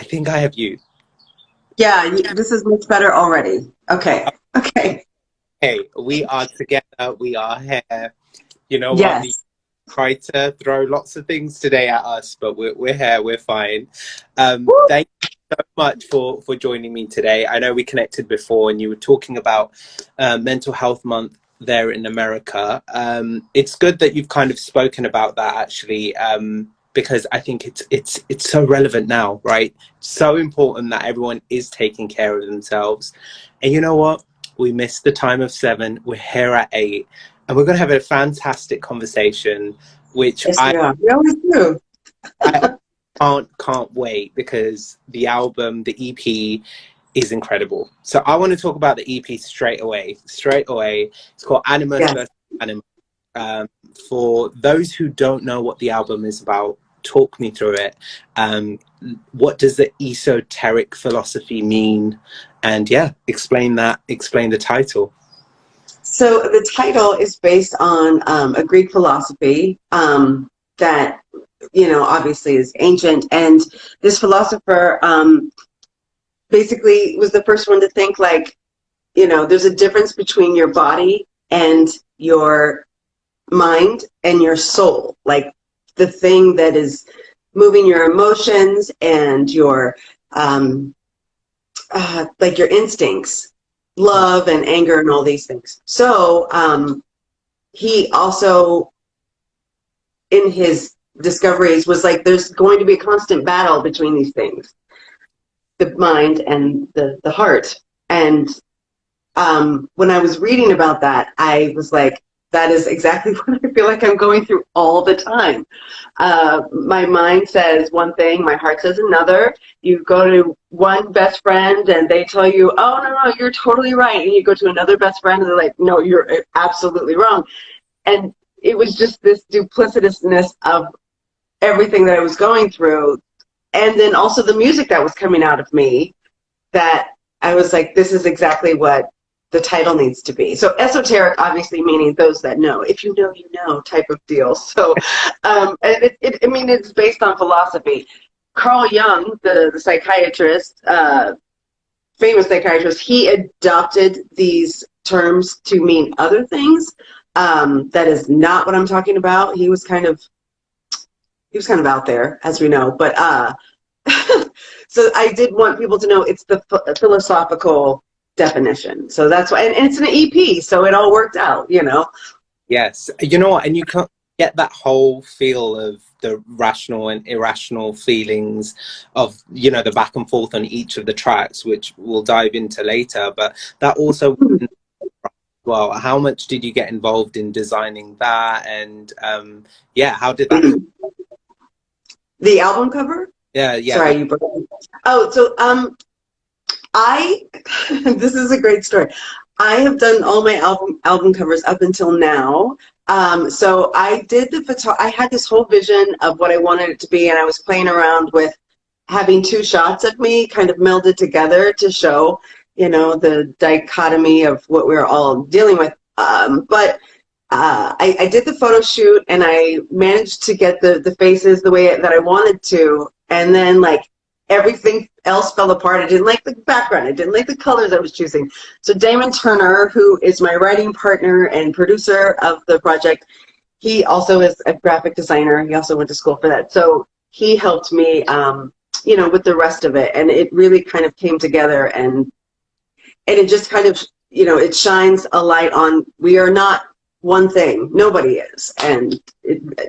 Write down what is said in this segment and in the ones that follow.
I think I have you. Yeah, this is much better already. Okay. Okay. Hey, we are together. We are here. You know what? The Yes. try to throw lots of things today at us, but we're here. We're fine. Woo. Thank you so much for joining me today. I know we connected before, and you were talking about Mental Health Month there in America. It's good that you've kind of spoken about that actually. Because I think it's so relevant now, right? So important that everyone is taking care of themselves. And you know what? We missed the time of 7. We're here at 8, and we're going to have a fantastic conversation, which Yes, we are. We always do. I can't wait, because the album, the EP, is incredible. So I want to talk about the EP straight away. It's called Animus Yes. versus Anima. For those who don't know what the album is about, talk me through it. What does the esoteric philosophy mean? And yeah, explain the title. So the title is based on a Greek philosophy that, obviously is ancient. And this philosopher basically was the first one to think like, there's a difference between your body and your mind and your soul. Like the thing that is moving your emotions and your like your instincts, love and anger and all these things. So he also, in his discoveries, was like, there's going to be a constant battle between these things, the mind and the heart. And when I was reading about that, I was like, that is exactly what I feel like I'm going through all the time. My mind says one thing, my heart says another. You go to one best friend and they tell you, oh, no, you're totally right. And you go to another best friend and they're like, no, you're absolutely wrong. And it was just this duplicitousness of everything that I was going through. And then also the music that was coming out of me, that I was like, this is exactly what the title needs to be. So esoteric, obviously, meaning those that know. If you know, you know, type of deal. So, and it's based on philosophy. Carl Jung, the psychiatrist, famous psychiatrist, he adopted these terms to mean other things. That is not what I'm talking about. He was kind of out there, as we know. But so I did want people to know it's the philosophical definition. So that's why, and it's an EP, so it all worked out, Yes, you know what, and you can get that whole feel of the rational and irrational feelings of, the back and forth on each of the tracks, which we'll dive into later. But that also, well, how much did you get involved in designing that? And how did that come? The album cover? Yeah. Sorry, you broke it. Oh, so I this is a great story. I have done all my album covers up until now. So I did I had this whole vision of what I wanted it to be, and I was playing around with having 2 shots of me kind of melded together to show, the dichotomy of what we're all dealing with. But I did the photo shoot, and I managed to get the faces the way that I wanted to, and then like everything else fell apart. I didn't like the background. I didn't like the colors I was choosing. So Damon Turner, who is my writing partner and producer of the project, he also is a graphic designer. He also went to school for that. So he helped me, with the rest of it. And it really kind of came together, and it just kind of, it shines a light on, we are not one thing. Nobody is. And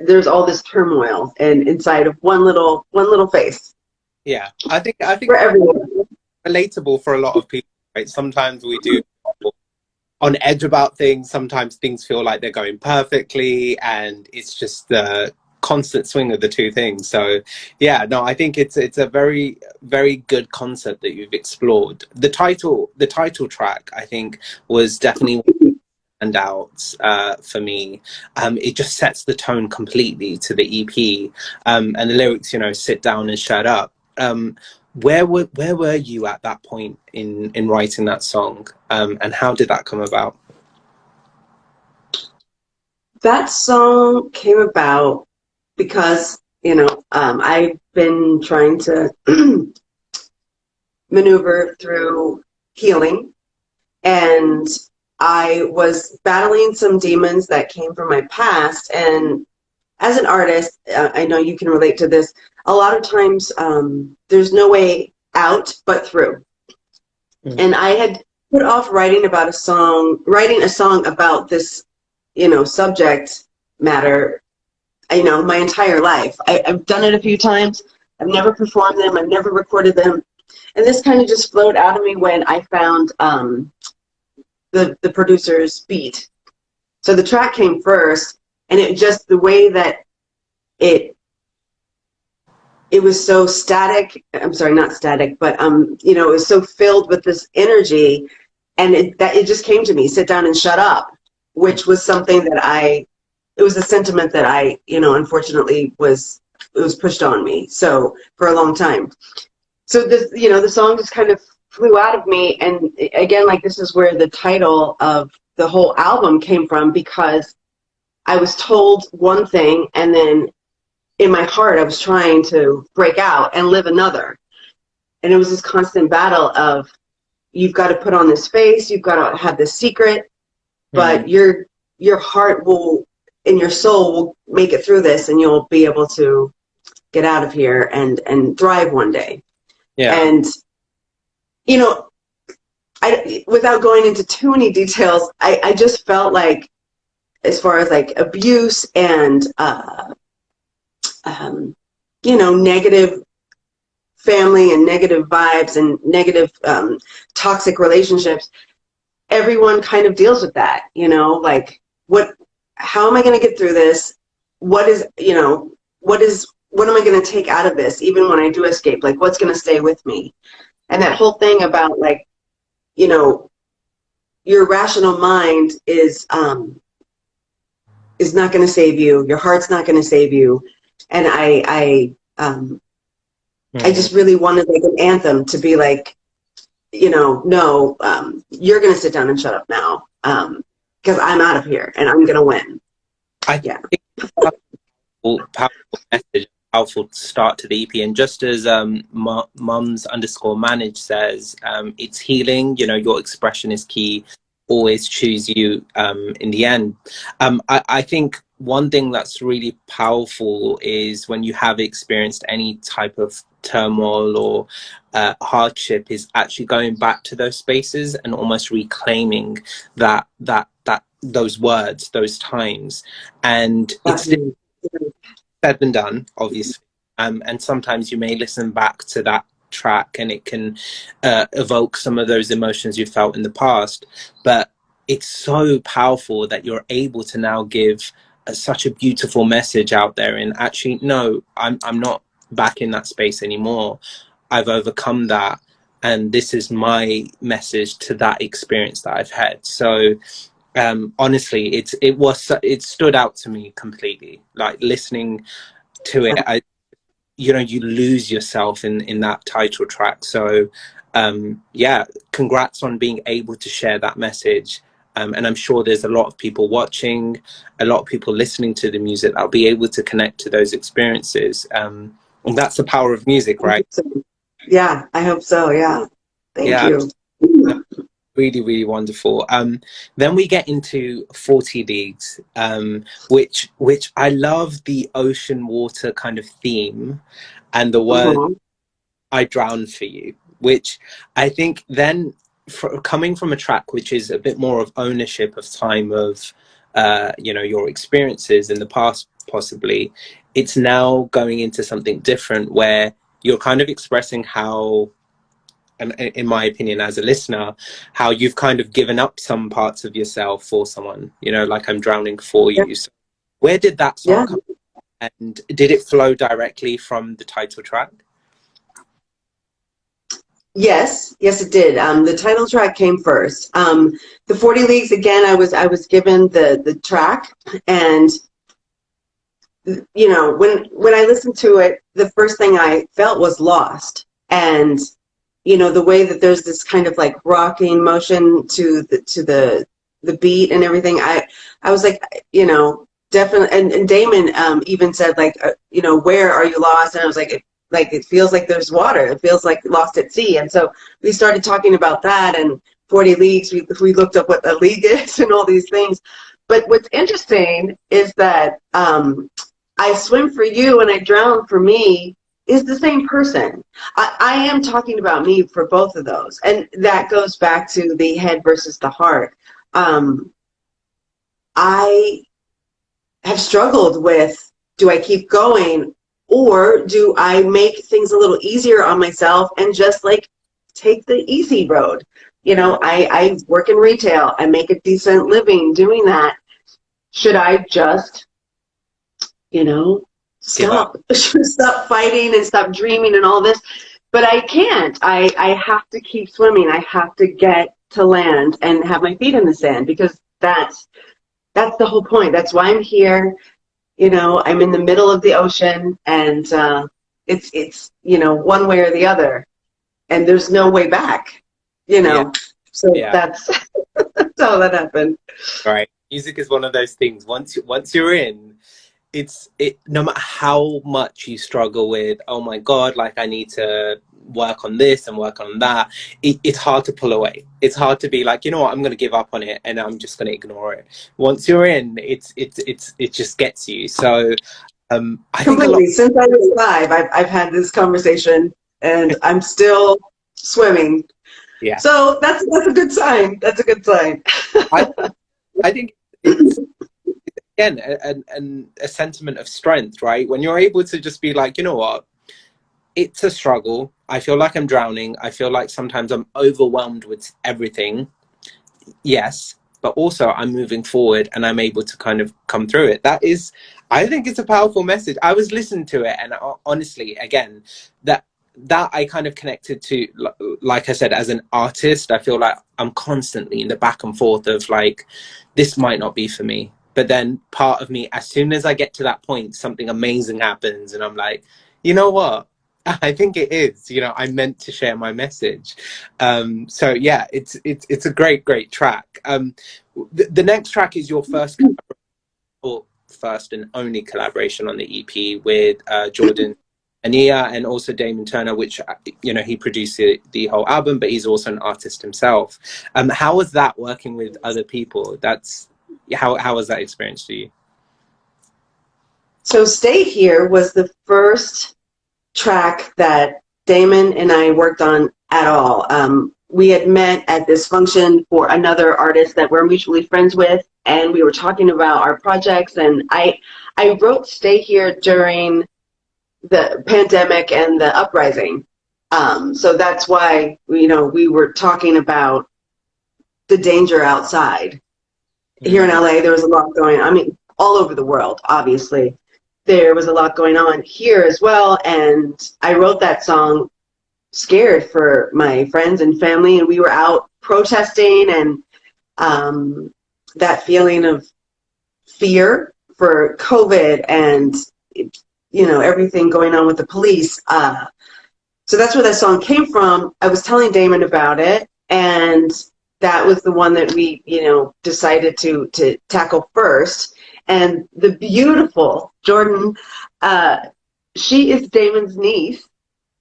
there's all this turmoil and inside of one little face. Yeah, I think For everyone. Relatable for a lot of people, right? Sometimes we do on edge about things. Sometimes things feel like they're going perfectly, and it's just the constant swing of the two things. So yeah, no, I think it's a very, very good concept that you've explored. The title track, I think, was definitely and out for me. It just sets the tone completely to the EP, and the lyrics, sit down and shut up. Where were you at that point in writing that song, and how did that come about? That song came about because I've been trying to maneuver through healing, and I was battling some demons that came from my past. And as an artist, I know you can relate to this. A lot of times, there's no way out but through. Mm. And I had put off writing a song about this, subject matter, my entire life. I've done it a few times. I've never performed them. I've never recorded them. And this kind of just flowed out of me when I found the producer's beat. So the track came first, and it just, the way that it was so static. I'm sorry, not static, but it was so filled with this energy, and it just came to me, sit down and shut up, which was something that it was a sentiment that I, unfortunately it was pushed on me. So for a long time. So this, the song just kind of flew out of me. And again, like, this is where the title of the whole album came from, because I was told one thing, and then in my heart, I was trying to break out and live another. And it was this constant battle of, you've got to put on this face, you've got to have this secret, but your heart will, and your soul will make it through this, and you'll be able to get out of here and thrive one day. Yeah. And, without going into too many details, I just felt like, as far as like abuse and, negative family and negative vibes and negative toxic relationships, everyone kind of deals with that, like, how am I going to get through this? What am I going to take out of this? Even when I do escape, like, what's going to stay with me? And that whole thing about, like, your rational mind is not going to save you. Your heart's not going to save you. And I just really wanted, like, an anthem to be like, no, you're going to sit down and shut up now, because I'm out of here and I'm going to win. I think powerful message, powerful start to the EP. And just as mums_manage says, it's healing, your expression is key, always choose you in the end. I think one thing that's really powerful is when you have experienced any type of turmoil or hardship, is actually going back to those spaces and almost reclaiming those words, those times. And it's said and done, obviously. And sometimes you may listen back to that track and it can evoke some of those emotions you felt in the past. But it's so powerful that you're able to now give such a beautiful message out there. And actually, no, I'm not back in that space anymore. I've overcome that. And this is my message to that experience that I've had. So honestly, it stood out to me completely. Like, listening to it, you lose yourself in that title track. So congrats on being able to share that message. And I'm sure there's a lot of people watching, a lot of people listening to the music that'll be able to connect to those experiences. And that's the power of music, right? Yeah, I hope so. Yeah. Thank you. Really, really wonderful. Then we get into 40 Leagues, which I love the ocean water kind of theme, and the word I drown for you, which I think then, coming from a track which is a bit more of ownership of time, of your experiences in the past, possibly, it's now going into something different where you're kind of expressing how, and in my opinion as a listener, how you've kind of given up some parts of yourself for someone, like, I'm drowning for you. So where did that song come from? And did it flow directly from the title track? Yes, it did. The title track came first. The 40 Leagues, again, I was given the track, and when I listened to it, the first thing I felt was lost. And the way that there's this kind of like rocking motion to the beat and everything, I was like, definitely. And Damon even said, like, where are you lost? And I was like, like it feels like there's water. It feels like Lost at Sea. And so we started talking about that, and 40 leagues. We looked up what a league is and all these things. But what's interesting is that I swim for you and I drown for me is the same person. I am talking about me for both of those. And that goes back to the head versus the heart. I have struggled with, do I keep going, or do I make things a little easier on myself and just like take the easy road? You know, I work in retail. I make a decent living doing that. Should I just, you know, stop fighting and stop dreaming and all this? But I can't. I have to keep swimming. I have to get to land and have my feet in the sand, because that's the whole point. That's why I'm here. You know, I'm in the middle of the ocean, and it's you know, one way or the other, and there's no way back. You know, Yeah. so that's that's how that happened. Right. Music is one of those things. Once you're in, it no matter how much you struggle with, oh my God, like I need to work on this and work on that, it's hard to pull away. It's hard to be like, you know what, I'm going to give up on it and I'm just going to ignore it. Once you're in, it just gets you. So I think a lot. Completely. Since I was 5, I've had this conversation, and I'm still swimming. Yeah. So that's a good sign. That's a good sign. I think it's, again, a sentiment of strength, right? When you're able to just be like, you know what, it's a struggle. I feel like I'm drowning. I feel like sometimes I'm overwhelmed with everything. Yes, but also I'm moving forward and I'm able to kind of come through it. That is, I think it's a powerful message. I was listening to it, and honestly, again, that I kind of connected to, like I said, as an artist, I feel like I'm constantly in the back and forth of like, this might not be for me. But then part of me, as soon as I get to that point, something amazing happens and I'm like, you know what? I think it is, you know, I meant to share my message. So yeah, it's a great track. The next track is your first and only collaboration on the EP with Jordan Anima and also Damon Turner, which, you know, he produced the whole album, but he's also an artist himself. How was that working with other people? How was that experience for you? So Stay Here was the first track that Damon and I worked on at all. We had met at this function for another artist that we're mutually friends with, and we were talking about our projects, and I wrote Stay Here during the pandemic and the uprising. So that's why, you know, we were talking about the danger outside. Here in LA, there was a lot going on. I mean, all over the world, obviously. There was a lot going on here as well. And I wrote that song scared for my friends and family. And we were out protesting, and that feeling of fear for COVID and, you know, everything going on with the police. So that's where that song came from. I was telling Damon about it, and that was the one that we, you know, decided to tackle first. And the beautiful Jordan, she is Damon's niece.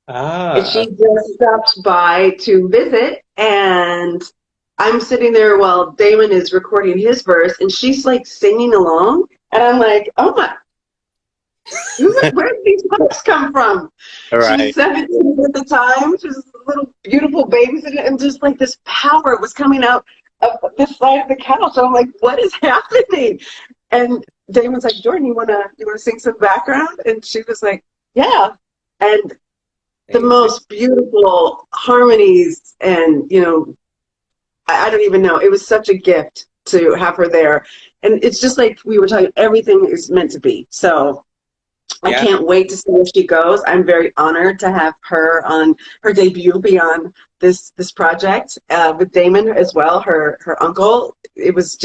And she just stopped by to visit, and I'm sitting there while Damon is recording his verse, and she's like singing along, and I'm like, oh my, where did these books come from? Right. She was 17 at the time. She was a little beautiful baby, and just like this power was coming out of this side of the couch. So I'm like, what is happening? And Damon's like, Jordan, you wanna sing some background? And she was like, yeah. And the most beautiful harmonies, and you know, I don't even know. It was such a gift to have her there, and it's just like we were talking. Everything is meant to be. So. I can't wait to see where she goes. I'm very honored to have her on her debut be on this project with Damon as well, her uncle. It was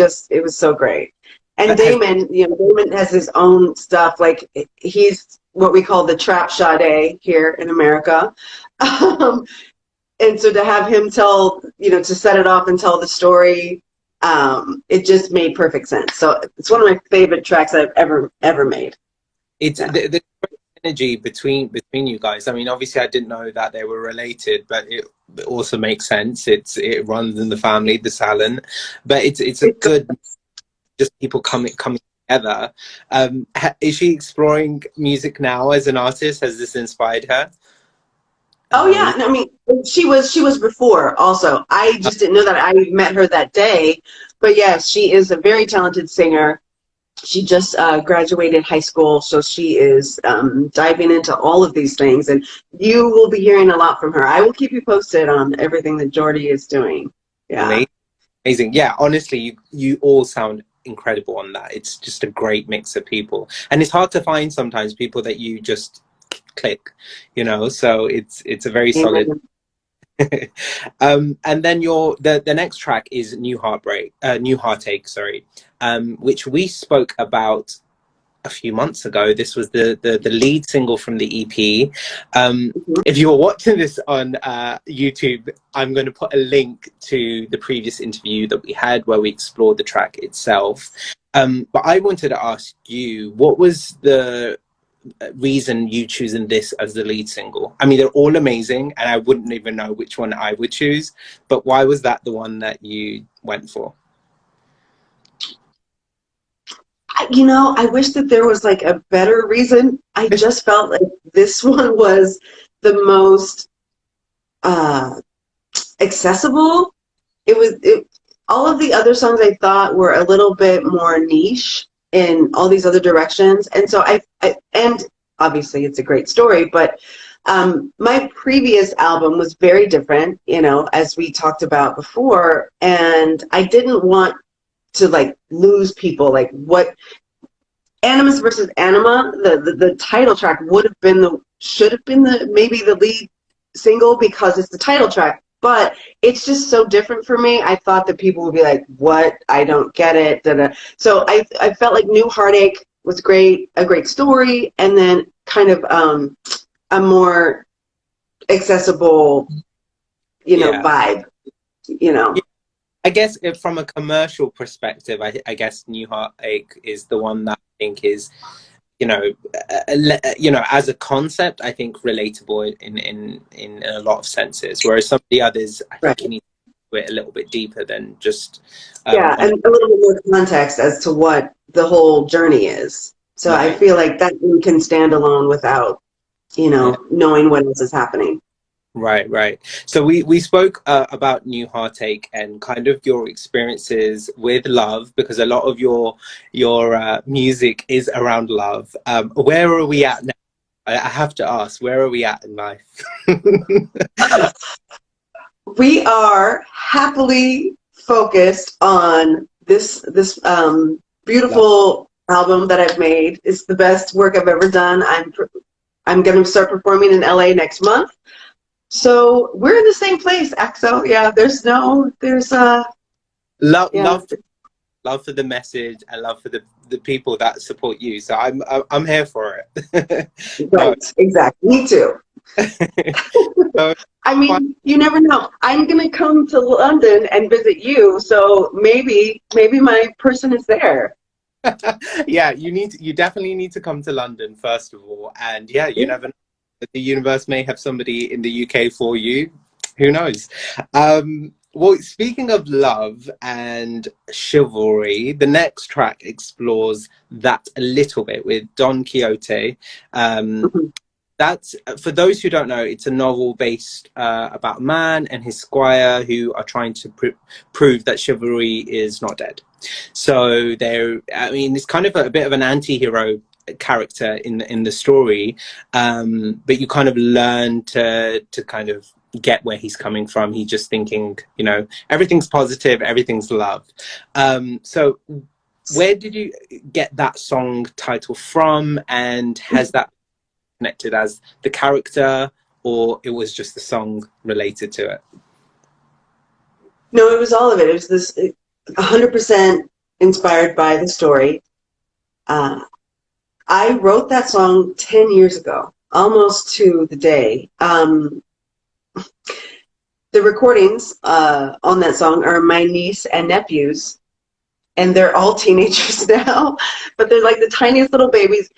so great. And Damon, you know, Damon has his own stuff. Like, he's what we call the trap Sade here in America. And so to have him tell, you know, to set it off and tell the story, it just made perfect sense. So it's one of my favorite tracks I've ever made. It's the energy between you guys. I mean, obviously, I didn't know that they were related, but it also makes sense. It runs in the family, the Salon, but it's a good just people coming together. Is she exploring music now as an artist? Has this inspired her? Oh yeah, no, I mean she was before also. I just didn't know that. I met her that day, but yes, she is a very talented singer. She just graduated high school, so she is diving into all of these things, and you will be hearing a lot from her. I will keep you posted on everything that Jordy is doing. Yeah. Amazing. Amazing. Yeah, honestly, you all sound incredible on that. It's just a great mix of people, and it's hard to find sometimes people that you just click, so it's a very solid. Amen. And then the next track is New Heartache, sorry, which we spoke about a few months ago. This was the lead single from the EP. If you were watching this on YouTube, I'm going to put a link to the previous interview that we had where we explored the track itself. But I wanted to ask you, what was the reason you choosing this as the lead single? I mean, they're all amazing, and I wouldn't even know which one I would choose, but why was that the one that you went for? I wish that there was like a better reason. I just felt like this one was the most accessible. All of the other songs I thought were a little bit more niche in all these other directions, and so and obviously it's a great story, but my previous album was very different, as we talked about before, and I didn't want to like lose people. Like what Animus versus Anima, the title track should have been maybe the lead single because it's the title track, but it's just so different for me. I thought that people would be like, what? I don't get it. Da-da. So I felt like New Heartache was a great story, and then kind of a more accessible, vibe, Yeah, I guess from a commercial perspective, I guess New Heartache is the one that I think is, as a concept, I think relatable in a lot of senses. Whereas some of the others, I right. think you need to go a little bit deeper than just And a little bit more context as to what the whole journey is. So right. I feel like that one can stand alone without, knowing what else is happening. Right. So we spoke about New Heartache and kind of your experiences with love, because a lot of your music is around love. Where are we at now? I have to ask, where are we at in life? We are happily focused on this beautiful album that I've made. It's the best work I've ever done. I'm going to start performing in LA next month. So we're in the same place, Axel. Yeah, love for the message, and love for the people that support you. So I'm here for it. Right, exactly. Me too. So, I mean, you never know. I'm gonna come to London and visit you, so maybe my person is there. yeah, you definitely need to come to London first of all, and yeah, you never know. The universe may have somebody in the UK for you. Who knows? Well, speaking of love and chivalry, the next track explores that a little bit with Don Quixote. That's, for those who don't know, it's a novel based about a man and his squire who are trying to prove that chivalry is not dead. So it's kind of a bit of an anti-hero character in the story, but you kind of learn to kind of get where he's coming from. He's just thinking, everything's positive, everything's love. So where did you get that song title from, and has that connected as the character, or it was just the song related to it? No, it was all of it. It was this 100% inspired by the story. I wrote that song 10 years ago, almost to the day. The recordings on that song are my niece and nephews, and they're all teenagers now, but they're like the tiniest little babies.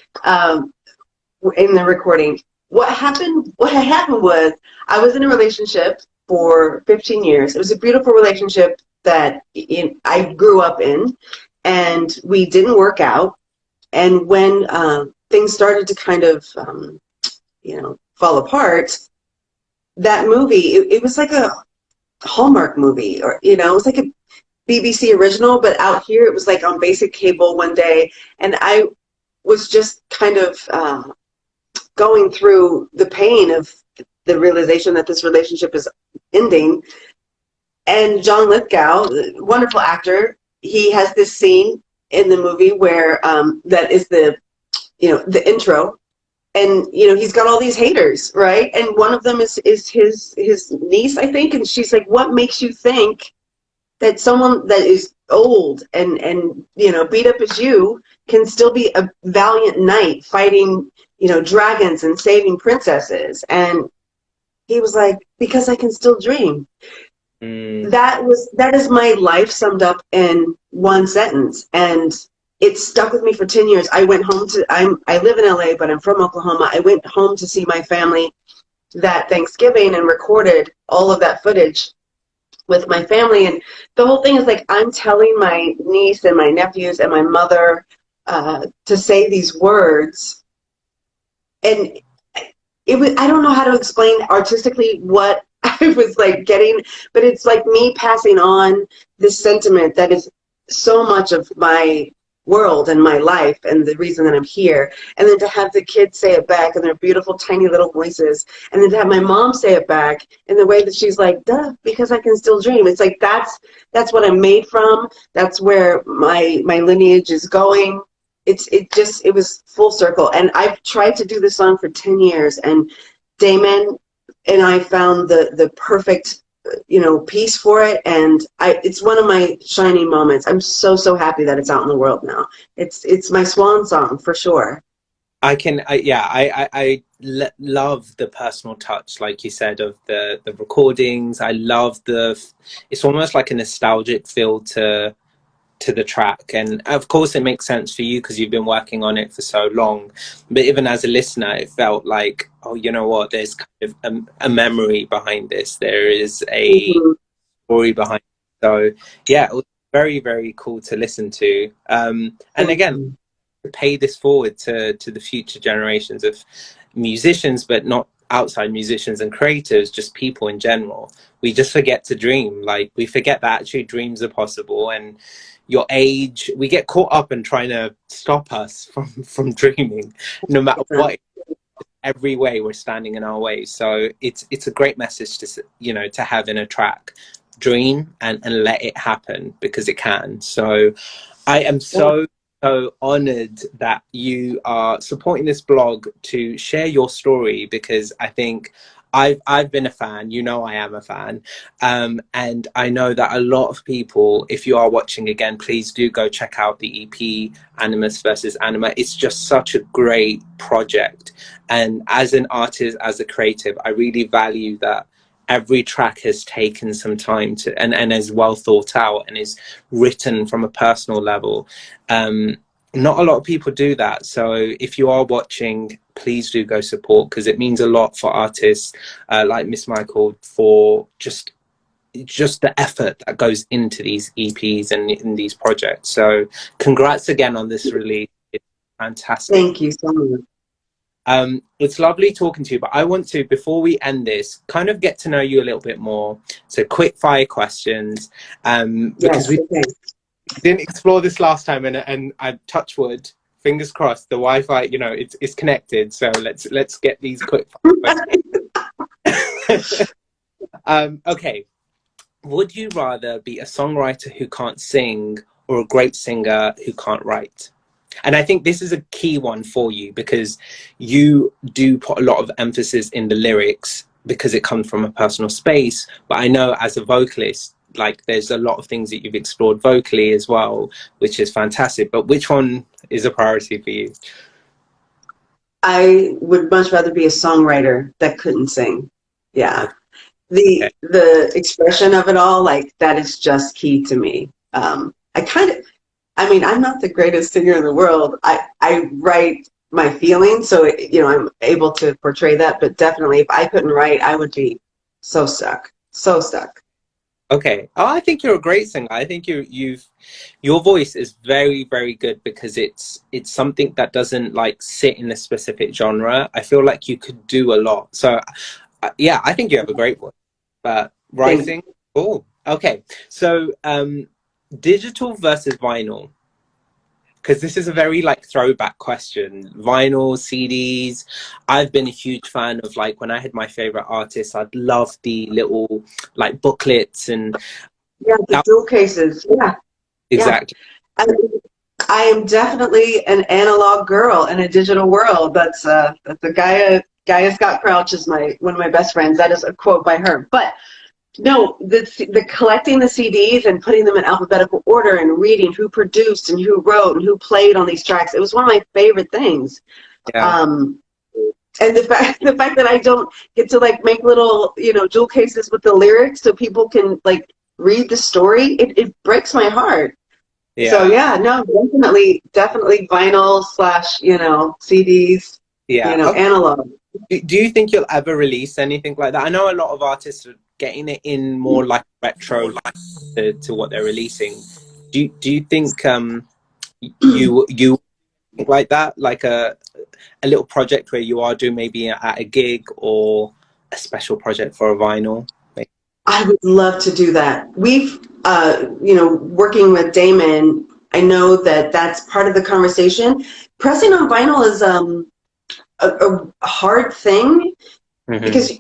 in the recording. What happened was I was in a relationship for 15 years. It was a beautiful relationship that I grew up in, and we didn't work out. And when things started to kind of, fall apart, that movie, it was like a Hallmark movie, or, it was like a BBC original, but out here it was like on basic cable one day. And I was just kind of going through the pain of the realization that this relationship is ending. And John Lithgow, wonderful actor, he has this scene in the movie where that is the intro, and he's got all these haters, right? And one of them is his niece, I think, and she's like, "What makes you think that someone that is old and beat up as you can still be a valiant knight fighting dragons and saving princesses?" And he was like, "Because I can still dream." That is my life summed up in one sentence, and it stuck with me for 10 years. I went home I live in LA, but I'm from Oklahoma. I went home to see my family that Thanksgiving and recorded all of that footage with my family. And the whole thing is like, I'm telling my niece and my nephews and my mother to say these words. And I don't know how to explain artistically what I was like getting, but it's like me passing on this sentiment that is so much of my world and my life and the reason that I'm here. And then to have the kids say it back in their beautiful tiny little voices, and then to have my mom say it back in the way that she's like, "Duh, because I can still dream." It's like that's what I'm made from. That's where my lineage is going. It was full circle. And I've tried to do this song for 10 years, and Damon and I found the perfect piece for it, and it's one of my shining moments. I'm so happy that it's out in the world now. It's my swan song for sure. I love the personal touch, like you said, of the recordings. I love it's almost like a nostalgic feel to the track, and of course it makes sense for you because you've been working on it for so long. But even as a listener, it felt like, oh, you know what, there's kind of a memory behind this, there is a story behind it. So yeah, it was very, very cool to listen to, and again, to pay this forward to the future generations of musicians, but not outside musicians and creatives, just people in general. We just forget to dream. Like, we forget that actually dreams are possible, and your age, we get caught up in trying to stop us from dreaming, no matter what. Every way we're standing in our way. So it's a great message to have in a track. Dream and let it happen, because it can. So I am so honored that you are supporting this blog to share your story, because I think I've been a fan. I am a fan, and I know that a lot of people, if you are watching again, please do go check out the EP Animus versus Anima. It's just such a great project, and as an artist, as a creative, I really value that every track has taken some time to and is well thought out and is written from a personal level. Not a lot of people do that, so if you are watching, please do go support, because it means a lot for artists like Ms.Michl, for just the effort that goes into these EPs and in these projects. So congrats again on this release. It's fantastic. Thank you so much. It's lovely talking to you, but I want to, before we end this, kind of get to know you a little bit more. So quick fire questions, because we didn't explore this last time, and I touch wood, fingers crossed, the Wi-Fi, it's connected. So let's get these quick fire questions. Okay, would you rather be a songwriter who can't sing, or a great singer who can't write? And I think this is a key one for you, because you do put a lot of emphasis in the lyrics, because it comes from a personal space. But I know as a vocalist, like, there's a lot of things that you've explored vocally as well, which is fantastic. But which one is a priority for you? I would much rather be a songwriter that couldn't sing. Yeah. The expression of it all, like, that is just key to me. I'm not the greatest singer in the world. I write my feelings. So, I'm able to portray that. But definitely, if I couldn't write, I would be so stuck. So stuck. Okay. Oh, I think you're a great singer. I think your voice is very, very good because it's something that doesn't like sit in a specific genre. I feel like you could do a lot. So, yeah, I think you have a great voice. But Thank writing, cool. Okay. So, digital versus vinyl, because this is a very like throwback question. Vinyl, CDs. I've been a huge fan of like when I had my favorite artists, I'd love the little like booklets and Yeah, the that, jewel cases. Yeah, yeah. exactly. I, I am definitely an analog girl in a digital world. That's a Gaia Scott Crouch is my one of my best friends. That is a quote by her. But no, the collecting the CDs and putting them in alphabetical order and reading who produced and who wrote and who played on these tracks. It was one of my favorite things. Yeah. Um, and the fact that I don't get to like make little jewel cases with the lyrics so people can like read the story, it breaks my heart. So Yeah. yeah, no, definitely vinyl slash CDs, Yeah. Okay. analog. Do you think you'll ever release anything like that? I know a lot of artists are getting it in more like retro to what they're releasing. Do you think you think like that, like a little project where you are doing maybe at a gig or a special project for a vinyl? I would love to do that. We've, working with Damon, I know that that's part of the conversation. Pressing on vinyl is a hard thing Hmm. because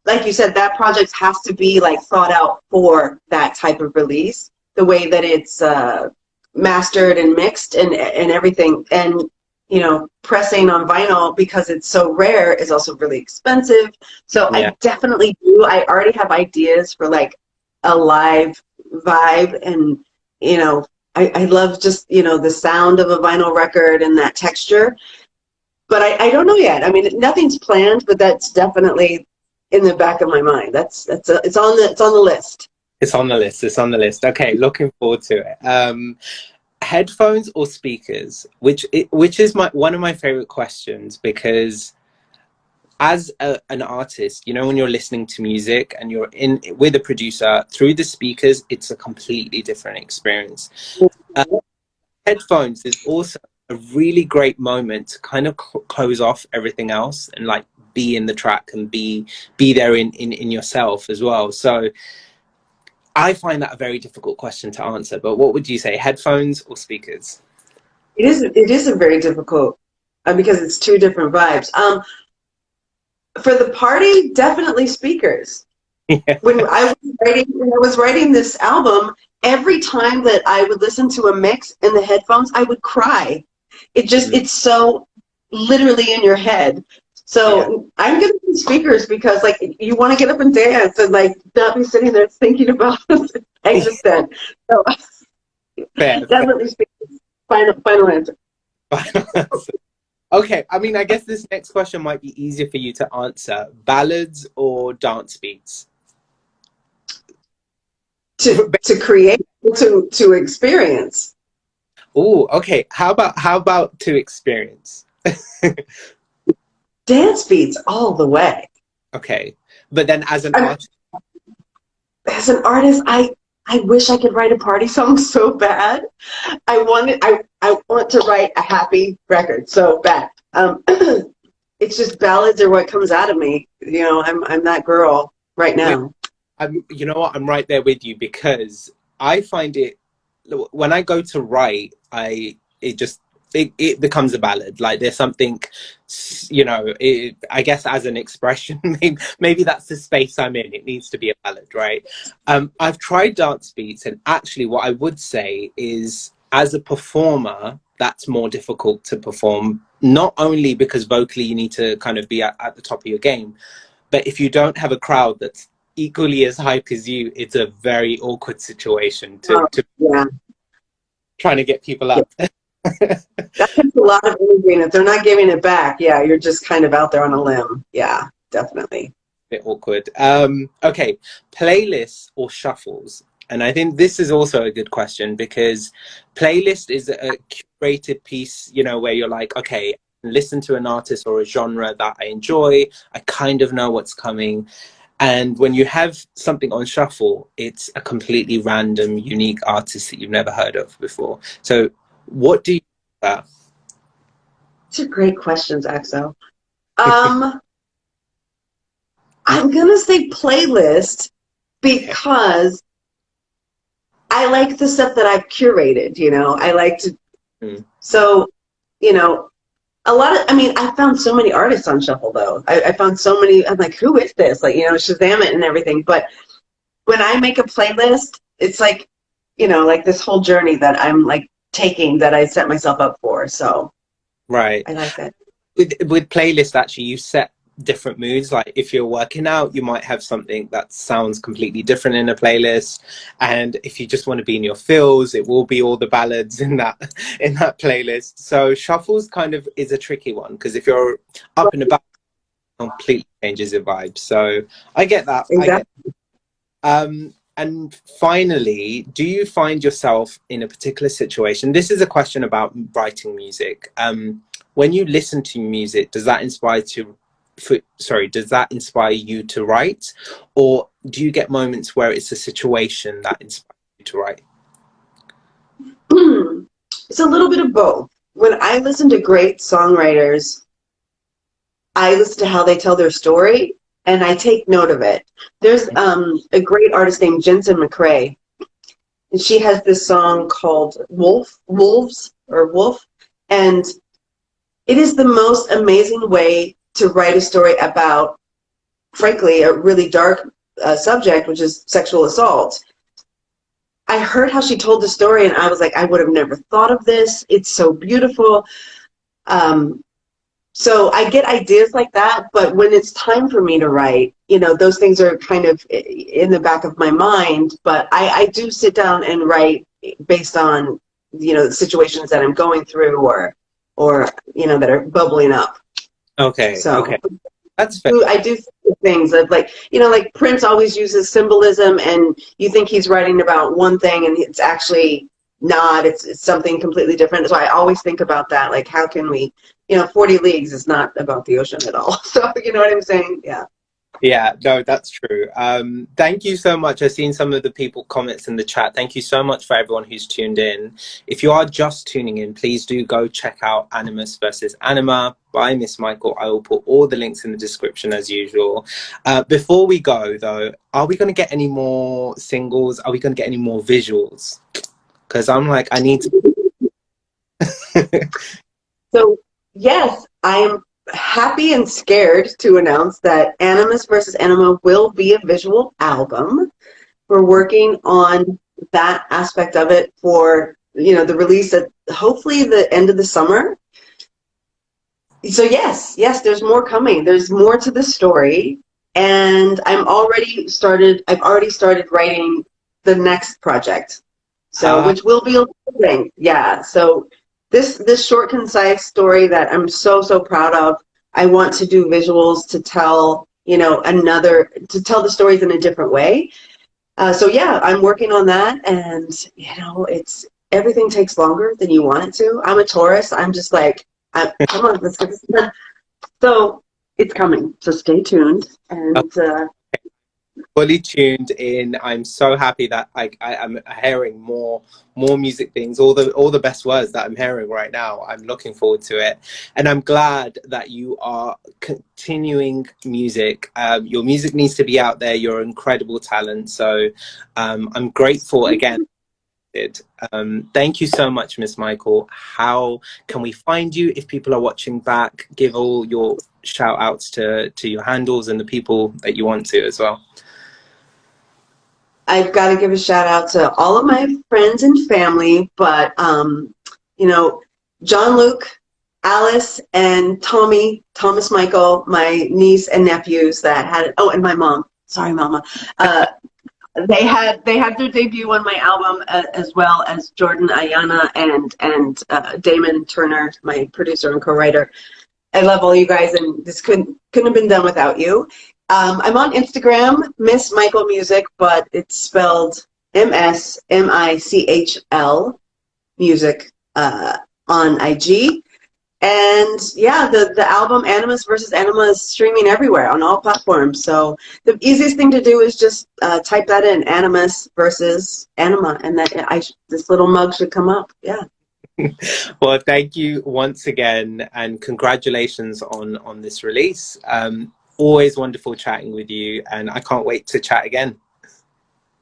like you said, that project has to be like thought out for that type of release. The way that it's mastered and mixed and everything, and pressing on vinyl because it's so rare is also really expensive. So Yeah. I definitely do. I already have ideas for like a live vibe, and I love just the sound of a vinyl record and that texture. But I don't know yet. I mean, nothing's planned, but that's definitely in the back of my mind. It's on the list. It's on the list. It's on the list. Okay, looking forward to it. Headphones or speakers? Which is my one of my favorite questions because as an artist, when you're listening to music and you're in with a producer through the speakers, it's a completely different experience. Uh, Headphones is also a really great moment to kind of close off everything else and like be in the track and be there in yourself as well. So I find that a very difficult question to answer, but what would you say, headphones or speakers? It is a very difficult because it's two different vibes. For the party, definitely speakers. Yeah. When I was writing this album, every time that I would listen to a mix in the headphones, I would cry. It's so literally in your head. Yeah. So I'm gonna do speakers because like you want to get up and dance and like not be sitting there thinking about exit. So Fair, definitely speakers. Final answer. fair. Okay, I mean, I guess this next question might be easier for you to answer. Ballads or dance beats? To create, to experience. Oh, okay. How about to experience? Dance beats all the way. Okay. But then as an I artist, As an artist, I wish I could write a party song so bad. I want to write a happy record so bad. It's just ballads are what comes out of me. I'm that girl right we now. you know what? I'm right there with you because I find it when I go to write, it just it becomes a ballad. Like there's something, I guess as an expression, maybe that's the space I'm in. It needs to be a ballad, right? I've tried dance beats, and actually, what I would say is, as a performer, that's more difficult to perform. Not only because vocally you need to kind of be at the top of your game, but if you don't have a crowd that's equally as hype as you, it's a very awkward situation Oh, to yeah. trying to get people Yeah. up. That takes a lot of energy, and if they're not giving it back, yeah, you're just kind of out there on a limb. Yeah, definitely. Bit awkward. Okay, playlists or shuffles? And I think this is also a good question, because playlist is a curated piece, you know, where you're like, okay, listen to an artist or a genre that I enjoy. I kind of know what's coming. And when you have something on shuffle, it's a completely random, unique artist that you've never heard of before. So what do you think about These are great questions, Axel. Um, I'm gonna say playlist Okay. because I like the stuff that I've curated, you know. I like to, Mm. so, you know, a lot of, I mean, I found so many artists on Shuffle though. I found so many, I'm like, who is this? Like, you know, Shazam it and everything. But when I make a playlist, it's like, you know, like this whole journey that I'm like taking that I set myself up for. So Right. I like that. With playlist, actually, you set different moods. Like if you're working out, you might have something that sounds completely different in a playlist, and if you just want to be in your feels, it will be all the ballads in that in that playlist. So shuffles kind of is a tricky one, because if you're up and about, it completely changes your vibe. So I get that. I get. Exactly. And finally, do you find yourself in a particular situation? This is a question about writing music. When you listen to music, does that does that inspire you to write, or do you get moments where it's a situation that inspires you to write? It's a little bit of both. When I listen to great songwriters, I listen to how they tell their story and I take note of it. There's a great artist named Jensen McCrae, and she has this song called Wolf, and it is the most amazing way to write a story about, frankly, a really dark subject, which is sexual assault. I heard how she told the story, and I was like, I would have never thought of this. It's so beautiful. Um, So I get ideas like that, but when it's time for me to write, you know, those things are kind of in the back of my mind, but I do sit down and write based on, you know, the situations that I'm going through or, you know, that are bubbling up. Okay, So okay, that's fair. I do things of like, you know, like Prince always uses symbolism and you think he's writing about one thing and it's actually not, it's something completely different. So I always think about that. Like, how can we, you know, 40 Leagues is not about the ocean at all. So, you know what I'm saying? Yeah. Yeah, no, that's true. Thank you so much. I've seen some of the people comments in the chat. Thank you so much for everyone who's tuned in. If you are just tuning in, please do go check out Animus versus Anima by Ms.Michl. I will put all the links in the description as usual. Before we go, though, are we going to get any more singles? Are we going to get any more visuals? Because I'm like, I need to. So, yes, I am happy and scared to announce that Animus versus Anima will be a visual album. We're working on that aspect of it for, you know, the release at hopefully the end of the summer. So yes, there's more coming. There's more to the story, and I've already started writing the next project. So Ah, which will be a thing. Yeah. So this short, concise story that I'm so proud of. I want to do visuals to tell, you know, to tell the stories in a different way. So yeah, I'm working on that, and you know, it's everything takes longer than you want it to. I'm a Taurus. I'm just like, come on, let's get this done. So it's coming. So stay tuned, and fully tuned in. I'm so happy that I am hearing more music things, all the best words that I'm hearing right now. I'm looking forward to it, and I'm glad that you are continuing music. Your music needs to be out there. You're an incredible talent, so I'm grateful again. Thank you so much, Ms.Michl. How can we find you if people are watching back? Give all your shout outs to your handles and the people that you want to as well. I've got to give a shout out to all of my friends and family, but you know, John Luke, Alice, and Thomas Michael, my niece and nephews that had, oh, and my mom. Sorry, Mama. They had their debut on my album, as well as Jordan Ayana and Damon Turner, my producer and co-writer. I love all you guys, and this couldn't have been done without you. I'm on Instagram, Ms.Michl Music, but it's spelled Ms.Michl music on IG. And yeah, the album Animus versus Anima is streaming everywhere on all platforms. So the easiest thing to do is just type that in, Animus versus Anima, and this little mug should come up. Yeah. Well, thank you once again, and congratulations on this release. Always wonderful chatting with you, and I can't wait to chat again.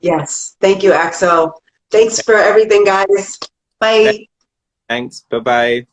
Yes. Thank you, Axel. Thanks for everything, guys. Bye. Thanks. Bye bye.